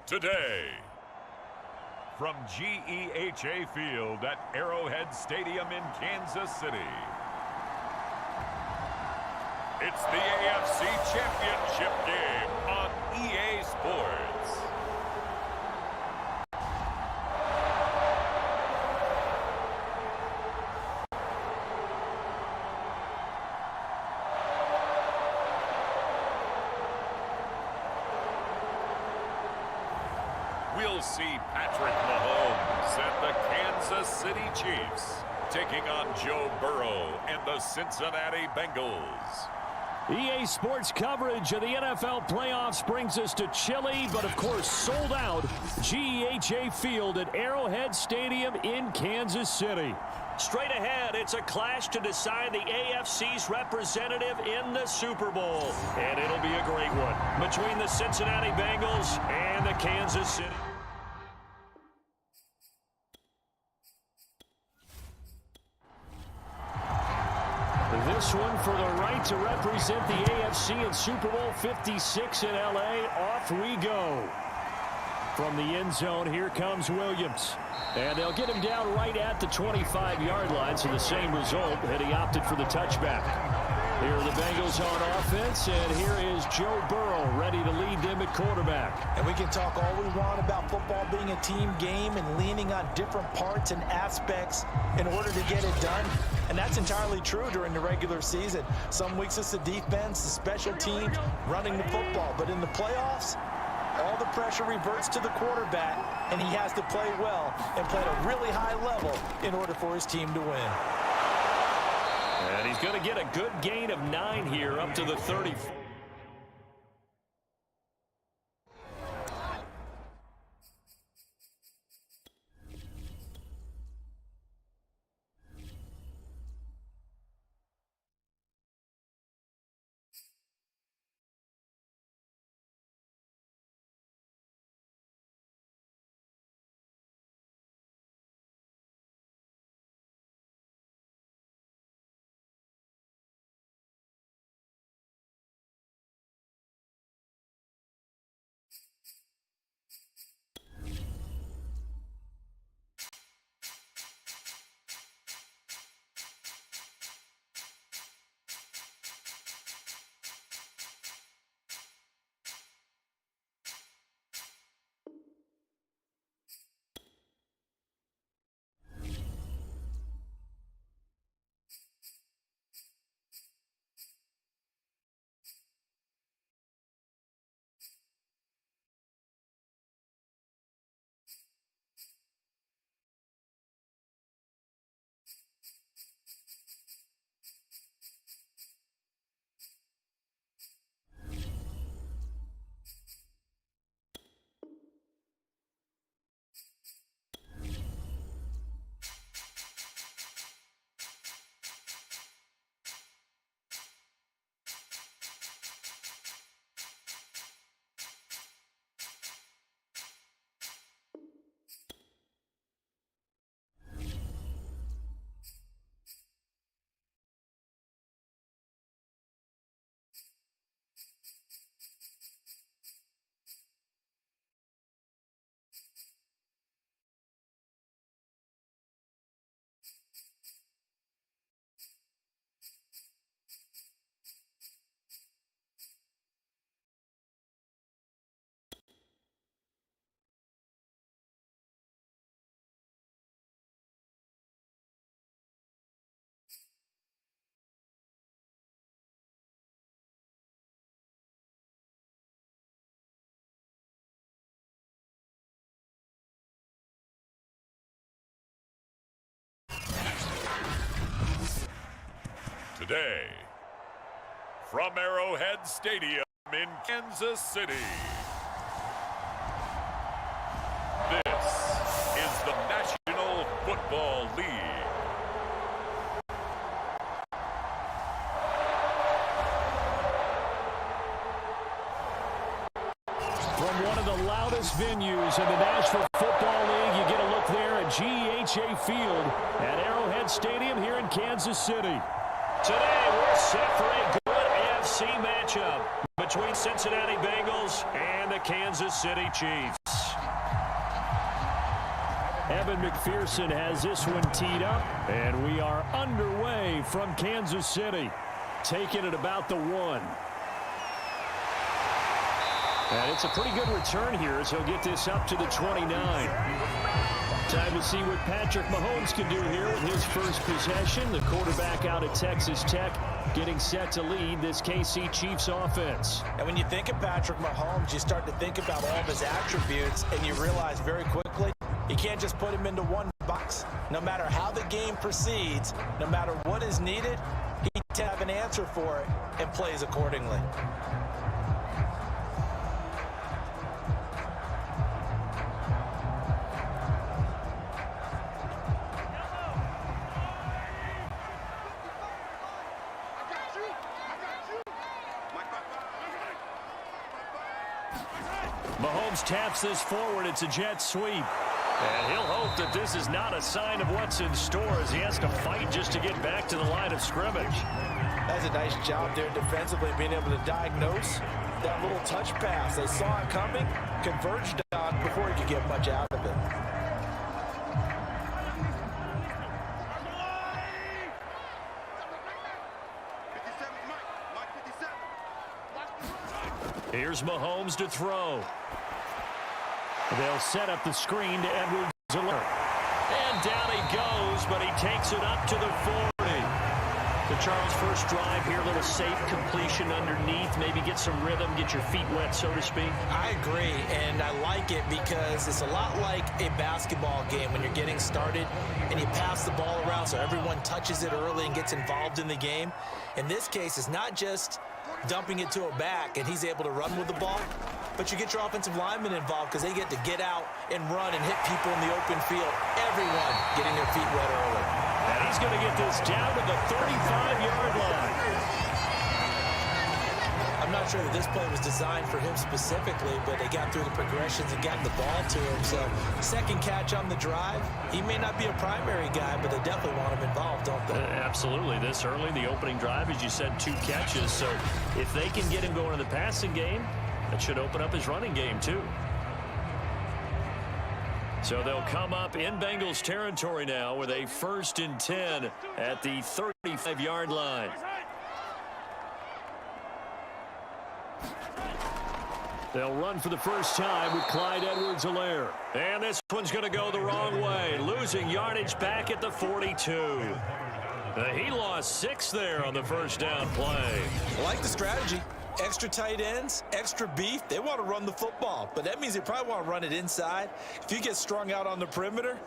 today. From GEHA Field at Arrowhead Stadium in Kansas City, it's the AFC Championship game on EA Sports. We'll see Patrick Mahomes and the Kansas City Chiefs taking on Joe Burrow and the Cincinnati Bengals. EA Sports coverage of the NFL playoffs brings us to chilly, but of course sold out, GEHA Field at Arrowhead Stadium in Kansas City. Straight ahead, it's a clash to decide the AFC's representative in the Super Bowl. And it'll be a great one between the Cincinnati Bengals and the Kansas City. This one for the right to represent the AFC in Super Bowl 56 in L.A. Off we go. From the end zone, here comes Williams. And they'll get him down right at the 25-yard line, so the same result, and he opted for the touchback. Here are the Bengals on offense, and here is Joe Burrow ready to lead them at quarterback. And we can talk all we want about football being a team game and leaning on different parts and aspects in order to get it done. And that's entirely true during the regular season. Some weeks it's the defense, the special teams, running the football. But in the playoffs, all the pressure reverts to the quarterback, and he has to play well and play at a really high level in order for his team to win. And he's going to get a good gain of 9 here up to the 30. Today, from Arrowhead Stadium in Kansas City, this is the National Football League. From one of the loudest venues in the National Football League, you get a look there at GEHA Field at Arrowhead Stadium here in Kansas City. Today, we're set for a good AFC matchup between Cincinnati Bengals and the Kansas City Chiefs. Evan McPherson has this one teed up, and we are underway from Kansas City. Taking it about the 1. And it's a pretty good return here as he'll get this up to the 29. Time to see what Patrick Mahomes can do here with his first possession. The quarterback out at Texas Tech getting set to lead this KC Chiefs offense. And when you think of Patrick Mahomes, you start to think about all of his attributes, and you realize very quickly you can't just put him into one box. No matter how the game proceeds, no matter what is needed, he needs to have an answer for it and plays accordingly. Mahomes taps this forward. It's a jet sweep. And he'll hope that this is not a sign of what's in store as he has to fight just to get back to the line of scrimmage. That's a nice job there defensively, being able to diagnose that little touch pass. They saw it coming, converged on before he could get much out of it. Here's Mahomes to throw. They'll set up the screen to Edwards-Helaire. And down he goes, but he takes it up to the 40. The Charles first drive here, a little safe completion underneath. Maybe get some rhythm, get your feet wet, so to speak. I agree, and I like it because it's a lot like a basketball game when you're getting started and you pass the ball around so everyone touches it early and gets involved in the game. In this case, it's not just dumping it to a back and he's able to run with the ball, but you get your offensive linemen involved because they get to get out and run and hit people in the open field. Everyone getting their feet wet early. And he's going to get this down to the 35-yard line. I'm not sure that this play was designed for him specifically, but they got through the progressions and got the ball to him. So second catch on the drive. He may not be a primary guy, but they definitely want him involved, don't they? Absolutely. This early, the opening drive, as you said, 2 catches. So if they can get him going in the passing game, that should open up his running game too. So they'll come up in Bengals territory now with a 1st and 10 at the 35-yard line. They'll run for the first time with Clyde Edwards-Helaire. And this one's going to go the wrong way, losing yardage back at the 42. He lost 6 there on the first down play. I like the strategy. Extra tight ends, extra beef. They want to run the football, but that means they probably want to run it inside. If you get strung out on the perimeter,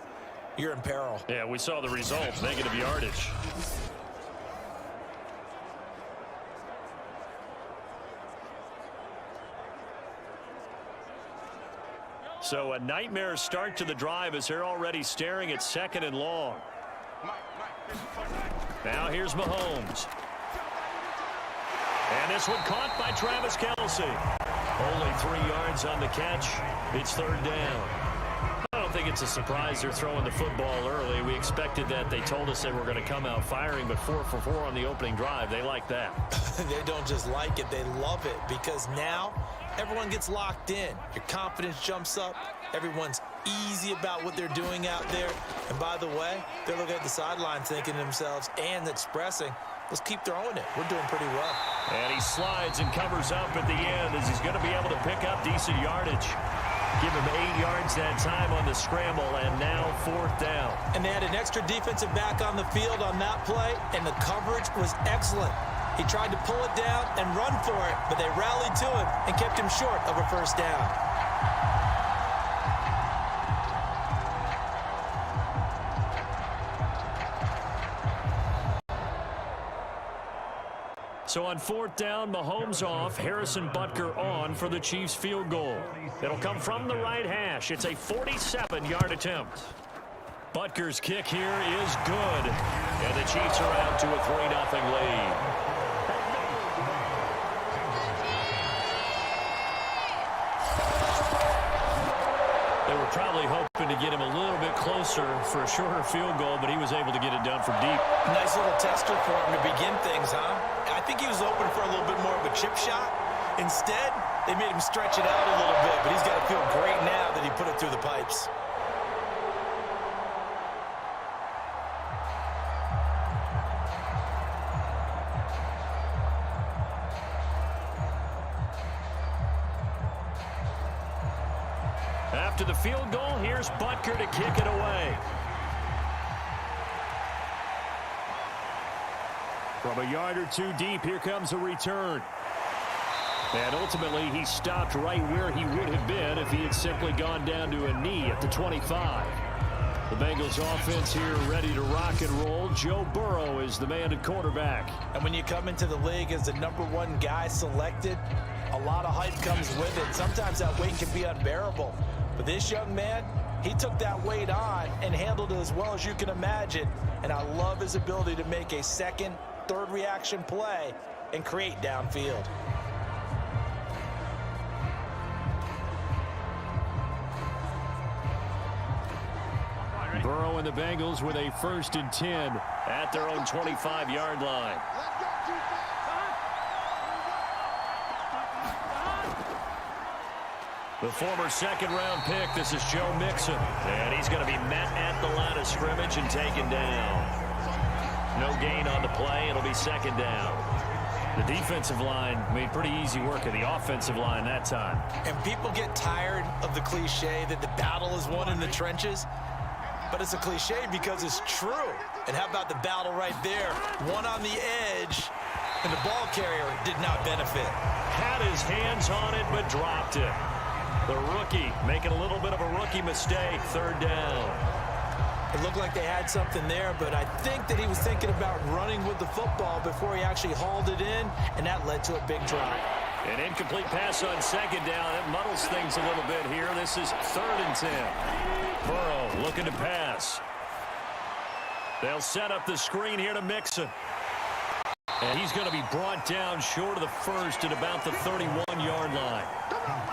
you're in peril. Yeah, we saw the result, negative yardage. So a nightmare start to the drive as they're already staring at 2nd and long. Now here's Mahomes. And this one caught by Travis Kelce. Only 3 yards on the catch. It's 3rd down. I don't think it's a surprise they're throwing the football early. We expected that. They told us they were going to come out firing, but 4 for 4 on the opening drive. They like that. They don't just like it. They love it because now everyone gets locked in. Your confidence jumps up. Everyone's easy about what they're doing out there. And by the way, they're looking at the sideline thinking to themselves and expressing, let's keep throwing it. We're doing pretty well. And he slides and covers up at the end as he's going to be able to pick up decent yardage. Give him 8 yards that time on the scramble, and now 4th down. And they had an extra defensive back on the field on that play, and the coverage was excellent. He tried to pull it down and run for it, but they rallied to him and kept him short of a first down. So on 4th down, Mahomes off, Harrison Butker on for the Chiefs field goal. It'll come from the right hash. It's a 47-yard attempt. Butker's kick here is good. And the Chiefs are out to a 3-0 lead. They were probably hoping to get him a little bit closer for a shorter field goal, but he was able to get it done from deep. Nice little tester for him to begin things, huh? I think he was open for a little bit more of a chip shot. Instead, they made him stretch it out a little bit, but he's got to feel great now that he put it through the pipes. after the field goal. Here's Butker to kick it away. From a yard or two deep, here comes a return. And ultimately, he stopped right where he would have been if he had simply gone down to a knee at the 25. The Bengals offense here ready to rock and roll. Joe Burrow is the man at quarterback. And when you come into the league as the #1 guy selected, a lot of hype comes with it. Sometimes that weight can be unbearable. But this young man, he took that weight on and handled it as well as you can imagine. And I love his ability to make a second, third reaction play and create downfield. Burrow and the Bengals with a 1st and 10 at their own 25-yard line. The former second-round pick, this is Joe Mixon. And he's going to be met at the line of scrimmage and taken down. No gain on the play. It'll be 2nd down. The defensive line made pretty easy work of the offensive line that time. And people get tired of the cliche that the battle is won in the trenches. But it's a cliche because it's true. And how about the battle right there? One on the edge, and the ball carrier did not benefit. Had his hands on it, but dropped it. The rookie making a little bit of a rookie mistake. 3rd down. It looked like they had something there, but I think that he was thinking about running with the football before he actually hauled it in, and that led to a big drop. An incomplete pass on 2nd down. That muddles things a little bit here. This is 3rd and 10. Burrow looking to pass. They'll set up the screen here to Mixon. And he's going to be brought down short of the first at about the 31-yard line.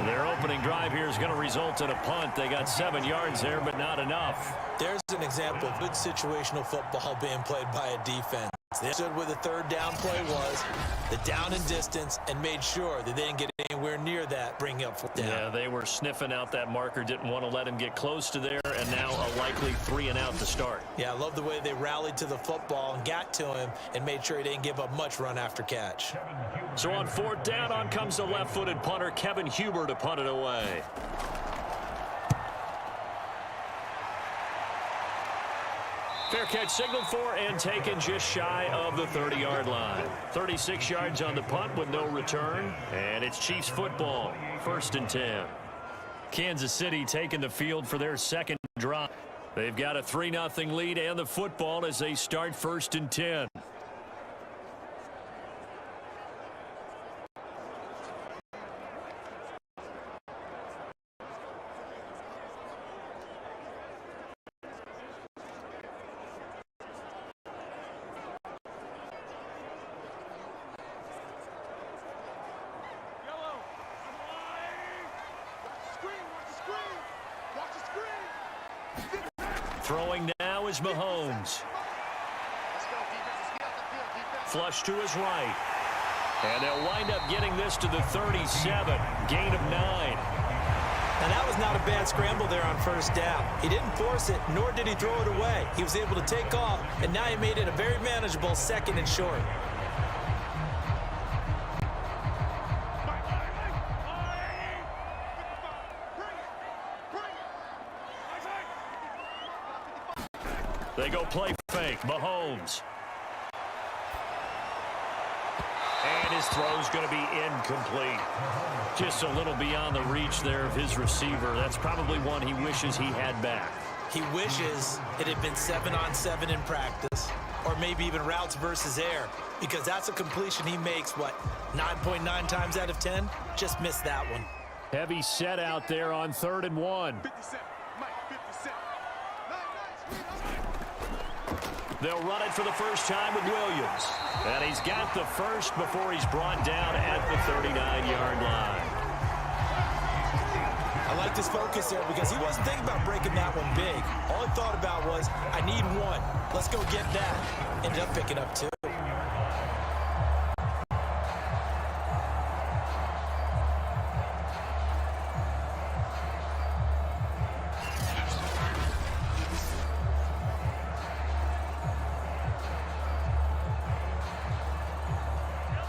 Their opening drive here is going to result in a punt. They got 7 yards there, but not enough. There's an example of good situational football being played by a defense. They understood where the 3rd down play was, the down and distance, and made sure that they didn't get anywhere near that, bring up 4th down. Yeah, they were sniffing out that marker, didn't want to let him get close to there, and now a likely 3 and out to start. Yeah, I love the way they rallied to the football and got to him and made sure he didn't give up much run after catch. So on 4th down, on comes the left-footed punter, Kevin Huber, to punt it away. Fair catch signaled for and taken just shy of the 30-yard line. 36 yards on the punt with no return. And it's Chiefs football. 1st and 10. Kansas City taking the field for their 2nd drive. They've got a 3-0 lead and the football as they start 1st and 10. Throwing now is Mahomes. Flush to his right. And they'll wind up getting this to the 37. Gain of 9. And that was not a bad scramble there on 1st down. He didn't force it, nor did he throw it away. He was able to take off, and now he made it a very manageable 2nd and short. They go play fake. Mahomes. And his throw's going to be incomplete. Just a little beyond the reach there of his receiver. That's probably one he wishes he had back. He wishes it had been 7-on-7 in practice, or maybe even routes versus air, because that's a completion he makes, 9.9 times out of 10? Just missed that one. Heavy set out there on 3rd and 1. They'll run it for the first time with Williams. And he's got the first before he's brought down at the 39-yard line. I like his focus there because he wasn't thinking about breaking that one big. All he thought about was, I need 1. Let's go get that. Ended up picking up 2.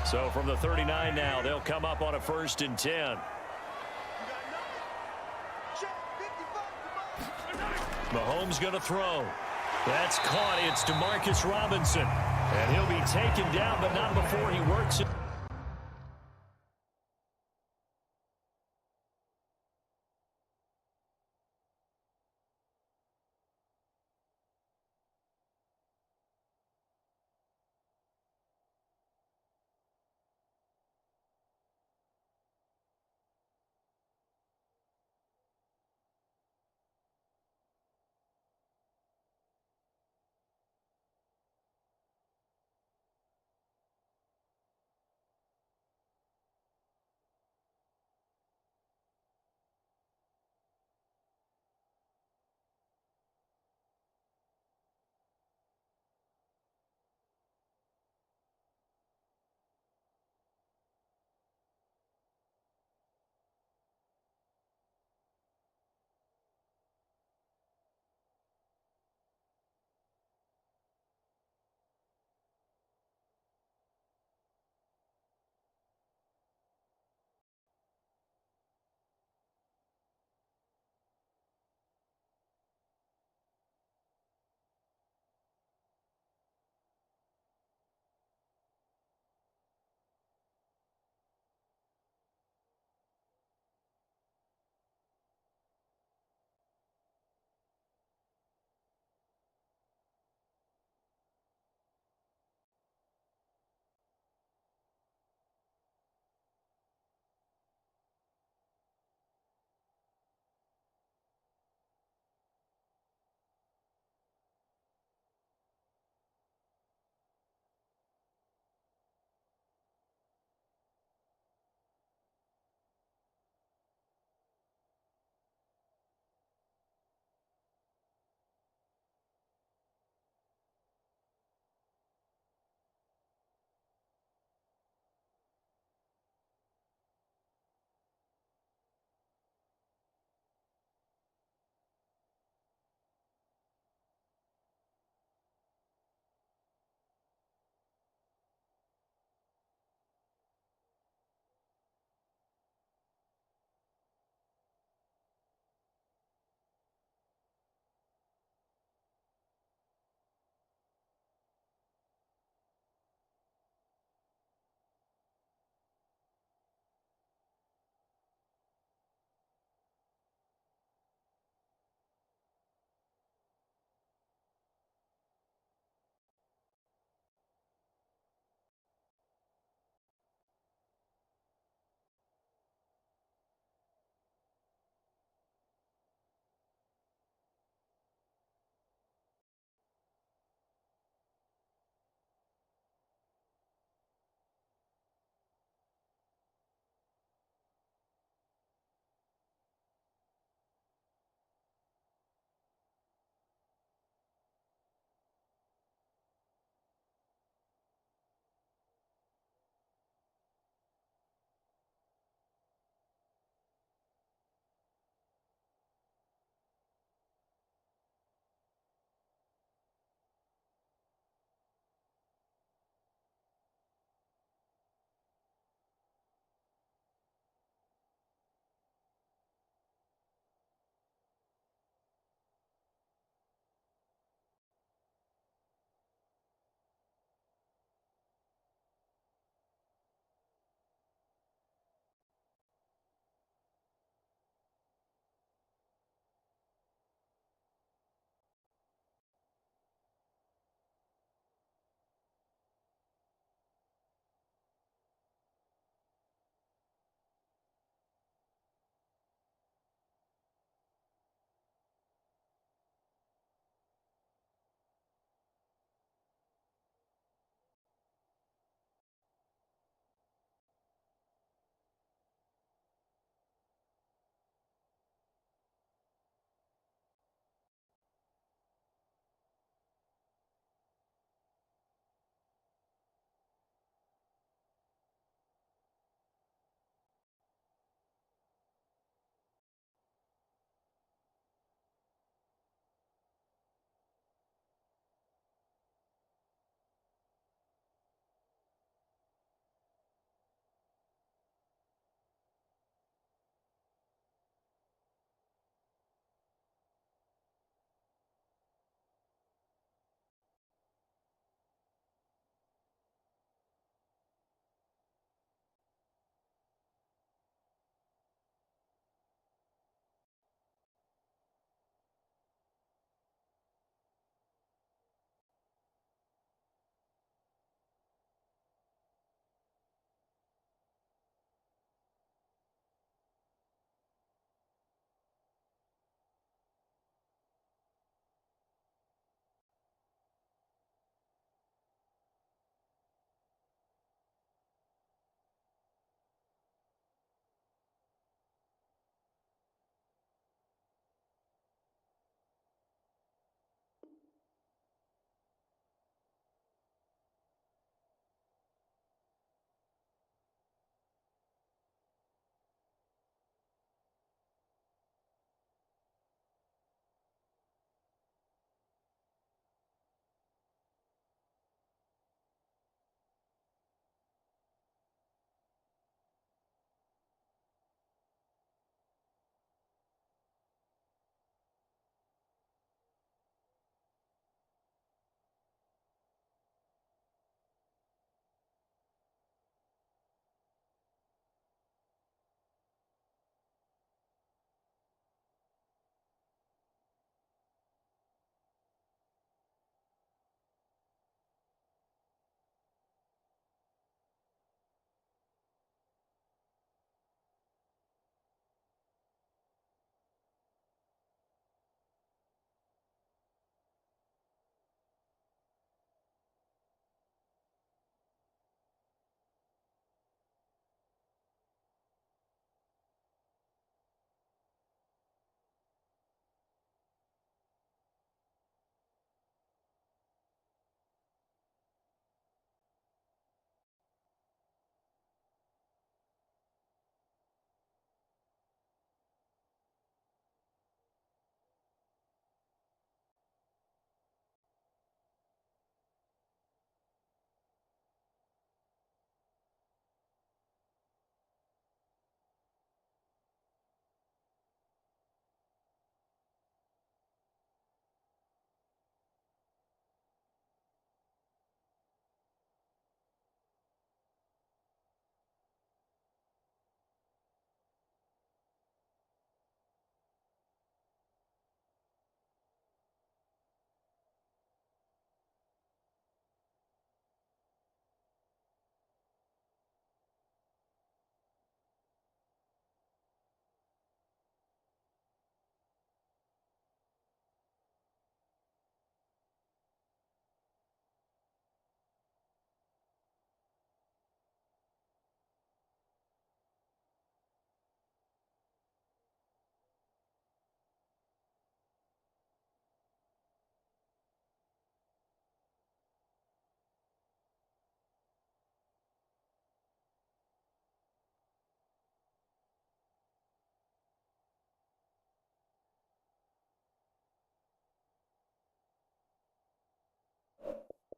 So from the 39 now, they'll come up on a 1st and 10. Mahomes going to throw. That's caught. It's Demarcus Robinson. And he'll be taken down, but not before he works it.